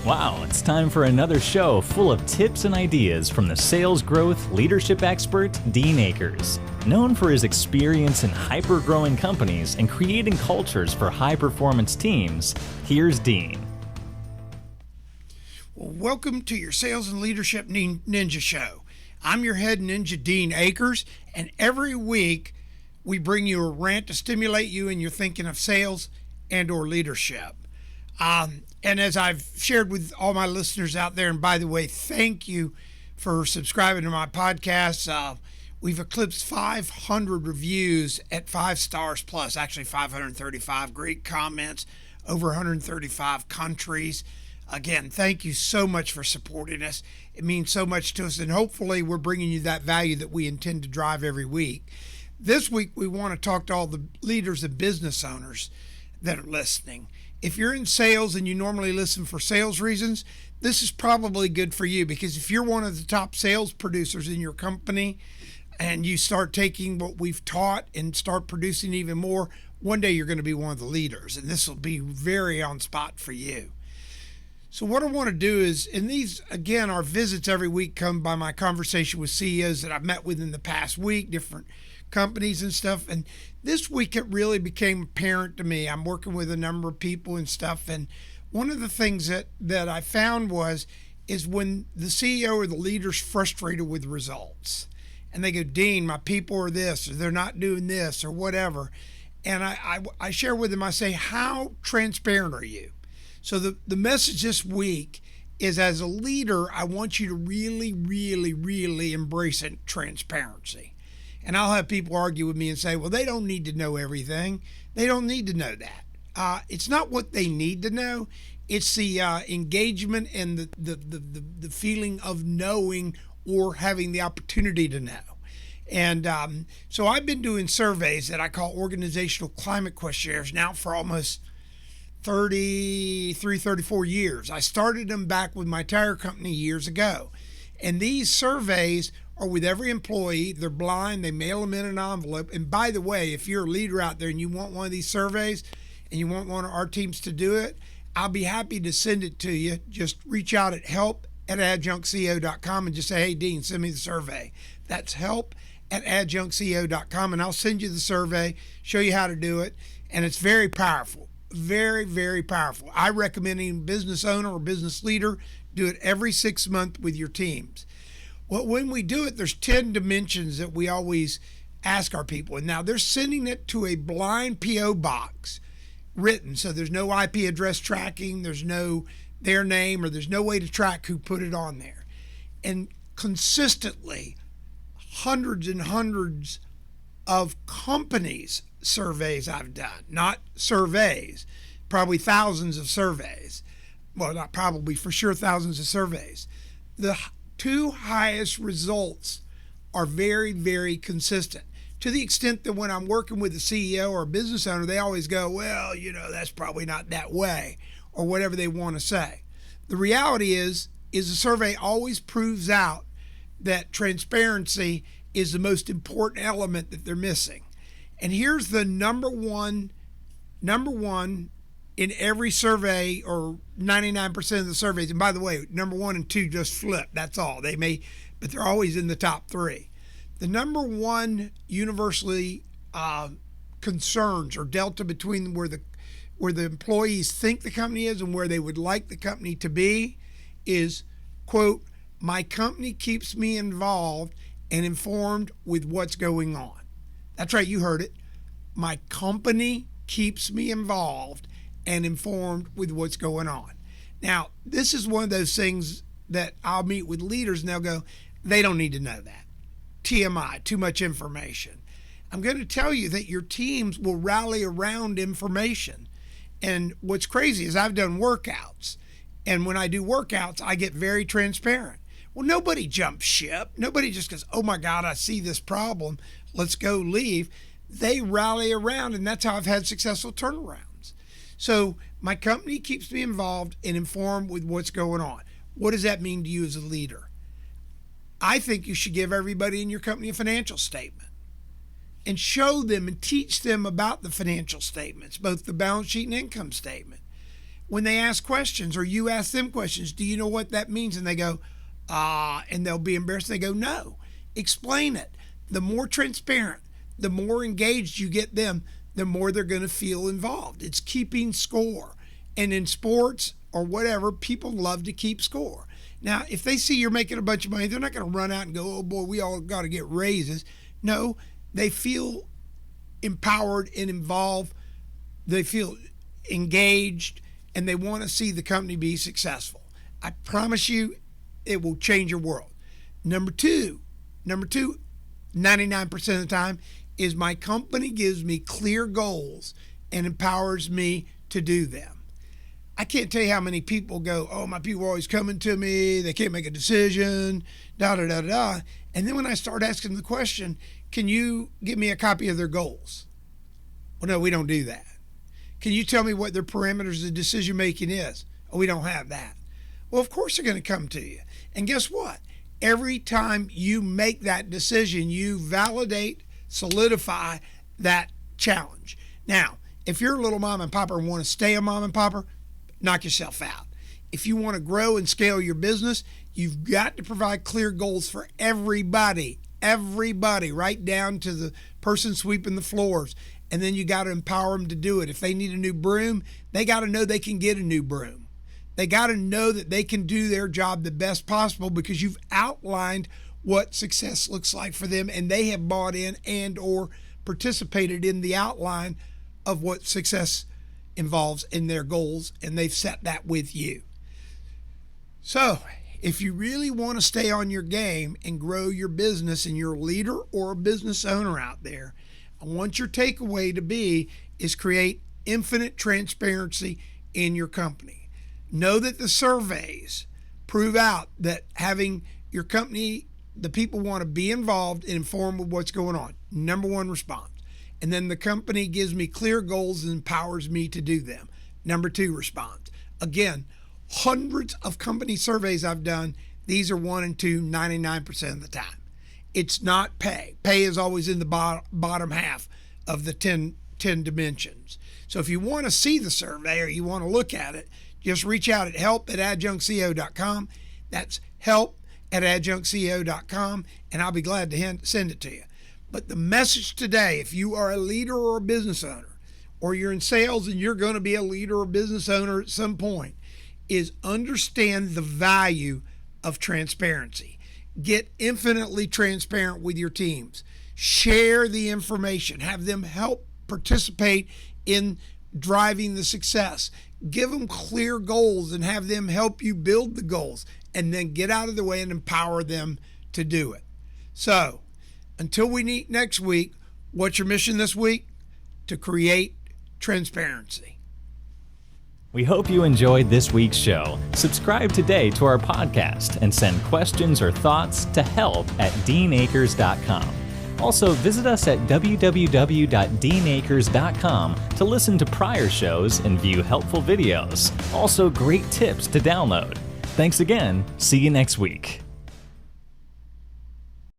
Wow, it's time for another show full of tips and ideas from the sales growth leadership expert, Dean Akers. Known for his experience in hyper-growing companies and creating cultures for high-performance teams, here's Dean. Well, welcome to your Sales and Leadership Ninja Show. I'm your head ninja, Dean Akers, and every week we bring you a rant to stimulate you in your thinking of sales and or leadership. And as I've shared with all my listeners out there, and by the way, thank you for subscribing to my podcast. We've eclipsed 500 reviews at 5 stars plus, actually 535 great comments, over 135 countries. Again, thank you so much for supporting us. It means so much to us, and hopefully we're bringing you that value that we intend to drive every week. This week, we want to talk to all the leaders and business owners that are listening. If you're in sales and you normally listen for sales reasons, this is probably good for you, because if you're one of the top sales producers in your company and you start taking what we've taught and start producing even more, one day you're going to be one of the leaders, and this will be very on spot for you. So what I want to do is, and these, again, our visits every week come by my conversation with CEOs that I've met with in the past week, different companies and stuff. And this week it really became apparent to me. I'm working with a number of people and stuff. And one of the things that I found is when the CEO or the leader's frustrated with results and they go, Dean, my people are this, or they're not doing this or whatever. And I share with them, I say, how transparent are you? So the message this week is, as a leader, I want you to really, really, really embrace transparency. And I'll have people argue with me and say, well, they don't need to know everything. They don't need to know that. It's not what they need to know. It's the engagement and the feeling of knowing or having the opportunity to know. And so I've been doing surveys that I call organizational climate questionnaires now for almost 34 years. I started them back with my tire company years ago. And these surveys are with every employee. They're blind. They mail them in an envelope. And by the way, if you're a leader out there and you want one of these surveys and you want one of our teams to do it, I'll be happy to send it to you. Just reach out at help@adjunctceo.com and just say, hey, Dean, send me the survey. That's help@adjunctceo.com, and I'll send you the survey, show you how to do it. And it's very powerful. Very, very powerful. I recommend any business owner or business leader do it every 6 months with your teams. Well, when we do it, there's 10 dimensions that we always ask our people. And now they're sending it to a blind P.O. box written. So there's no IP address tracking. There's no their name, or there's no way to track who put it on there. And consistently, hundreds and hundreds of companies' surveys I've done, not surveys, probably thousands of surveys. Well, not probably, for sure, thousands of surveys. The two highest results are very, very consistent, to the extent that when I'm working with a CEO or a business owner, they always go, well, that's probably not that way, or whatever they want to say. The reality is the survey always proves out that transparency is the most important element that they're missing. And here's the number one in every survey, or 99% of the surveys. And by the way, number 1 and 2 just flip. That's all. They may, but they're always in the top 3. The number one universally concerns or delta between where the employees think the company is and where they would like the company to be is, quote, my company keeps me involved and informed with what's going on. That's right, you heard it. My company keeps me involved and informed with what's going on. Now, this is one of those things that I'll meet with leaders and they'll go, they don't need to know that. TMI, too much information. I'm going to tell you that your teams will rally around information. And what's crazy is I've done workouts. And when I do workouts, I get very transparent. Well, nobody jumps ship. Nobody just goes, oh my God, I see this problem, let's go leave. They rally around, and that's how I've had successful turnarounds. So my company keeps me involved and informed with what's going on. What does that mean to you as a leader? I think you should give everybody in your company a financial statement and show them and teach them about the financial statements, both the balance sheet and income statement. when they ask questions or you ask them questions, do you know what that means? And they go, and they'll be embarrassed. They go, no. Explain it. The more transparent, the more engaged you get them, the more they're going to feel involved. It's keeping score. And in sports or whatever, people love to keep score. Now, if they see you're making a bunch of money, they're not going to run out and go, oh boy, we all got to get raises. No, they feel empowered and involved. They feel engaged, and they want to see the company be successful. I promise you, it will change your world. Number two, 99% of the time, is my company gives me clear goals and empowers me to do them. I can't tell you how many people go, oh, my people are always coming to me, they can't make a decision, da-da-da-da. And then when I start asking the question, can you give me a copy of their goals? Well, no, we don't do that. Can you tell me what their parameters of decision making is? Oh, we don't have that. Well, of course they're going to come to you. And guess what? Every time you make that decision, you validate, solidify that challenge. Now, if you're a little mom and pop and want to stay a mom and pop, knock yourself out. If you want to grow and scale your business, you've got to provide clear goals for everybody, right down to the person sweeping the floors. And then you got to empower them to do it. If they need a new broom, they got to know they can get a new broom. They got to know that they can do their job the best possible because you've outlined what success looks like for them, and they have bought in and or participated in the outline of what success involves in their goals, and they've set that with you. So if you really want to stay on your game and grow your business, and you're a leader or a business owner out there, I want your takeaway to be is create infinite transparency in your company. Know that the surveys prove out that having your company, the people want to be involved and informed with what's going on. Number one response. And then the company gives me clear goals and empowers me to do them. Number two response. Again, hundreds of company surveys I've done. These are 1 and 2, 99% of the time. It's not pay. Pay is always in the bottom half of the 10 dimensions. So if you want to see the survey or you want to look at it, just reach out at help@adjunctceo.com. That's help@adjunctceo.com, and I'll be glad to send it to you. But the message today, if you are a leader or a business owner, or you're in sales and you're going to be a leader or business owner at some point, is understand the value of transparency. Get infinitely transparent with your teams. Share the information. Have them help participate in driving the success. Give them clear goals and have them help you build the goals, and then get out of the way and empower them to do it. So, until we meet next week, what's your mission this week? To create transparency. We hope you enjoyed this week's show. Subscribe today to our podcast and send questions or thoughts to help@deanacres.com. Also, visit us at www.deanacres.com to listen to prior shows and view helpful videos. Also, great tips to download. Thanks again. See you next week.